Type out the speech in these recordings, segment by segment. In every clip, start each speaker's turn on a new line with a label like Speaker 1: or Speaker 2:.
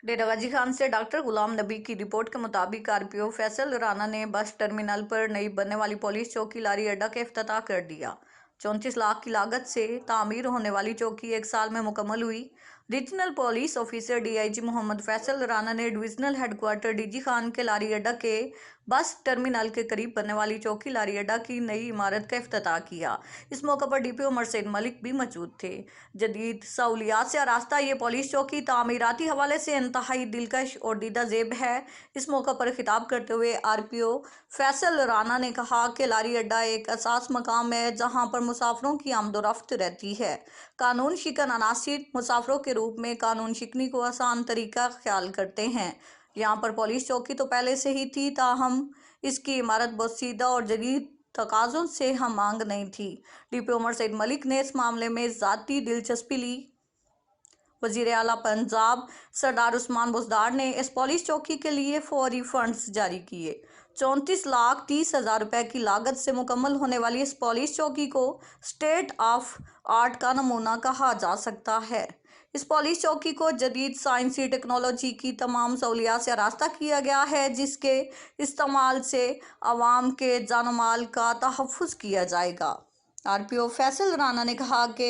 Speaker 1: ڈیرہ غازی خان سے ڈاکٹر غلام نبی کی رپورٹ کے مطابق RPO فیصل رانا نے بس ٹرمینل پر نئی بننے والی پولیس چوکی لاری اڈا کا افتتاح کر دیا۔ 34 لاکھ کی لاگت سے تعمیر ہونے والی چوکی 1 سال میں مکمل ہوئی۔ Regional police officer DIG Muhammad Faisal Rana نے divisional headquarter DG Khan کے لاری اڈا کے بس ٹرمینل کے قریب بننے والی چوکی لاری اڈا کی نئی عمارت کا افتتاح کیا۔ اس موقع پر DPO عمر سعید ملک بھی موجود تھے۔ جدید سہولیات سے آراستہ یہ پولیس چوکی تعمیراتی حوالے سے انتہائی دلکش اور دیدہ زیب ہے۔ اس موقع پر خطاب کرتے ہوئے RPO فیصل رانا نے کہا کہ لاری اڈا ایک حساس مقام ہے جہاں پر مسافروں کی آمد و رفت رہتی ہے۔ قانون شکن عناصر مسافروں کے روپ میں قانون شکنی کو آسان طریقہ خیال کرتے ہیں۔ یہاں پر پولیس چوکی تو پہلے سے ہی تھی، تاہم اس کی عمارت بوسیدہ اور جدید تقاضوں سے ہم آہنگ نہیں تھی۔ DPO عمر سعید ملک نے اس معاملے میں ذاتی دلچسپی لی۔ وزیر اعلیٰ پنجاب سردار عثمان بزدار نے اس پولیس چوکی کے لیے فوری فنڈز جاری کیے۔ 34,30,000 روپے کی لاگت سے مکمل ہونے والی اس پولیس چوکی کو اسٹیٹ آف آرٹ کا نمونہ کہا جا سکتا ہے۔ اس پولیس چوکی کو جدید سائنسی ٹیکنالوجی کی تمام سہولیات سے آراستہ کیا گیا ہے، جس کے استعمال سے عوام کے جان و مال کا تحفظ کیا جائے گا۔ RPO فیصل رانا نے کہا کہ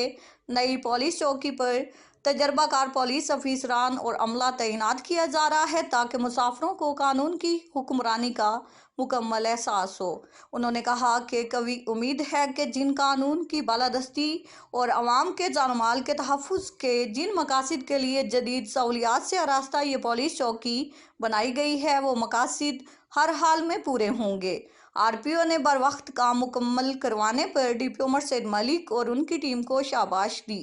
Speaker 1: نئی پولیس چوکی پر تجربہ کار پولیس افسران اور عملہ تعینات کیا جا رہا ہے تاکہ مسافروں کو قانون کی حکمرانی کا مکمل احساس ہو۔ انہوں نے کہا کہ قوی امید ہے کہ جن قانون کی بالادستی اور عوام کے جان و مال کے تحفظ کے جن مقاصد کے لیے جدید سہولیات سے آراستہ یہ پولیس چوکی بنائی گئی ہے، وہ مقاصد ہر حال میں پورے ہوں گے۔ RPO نے بروقت کام مکمل کروانے پر DPO عمر سعید ملک اور ان کی ٹیم کو شاباش دی۔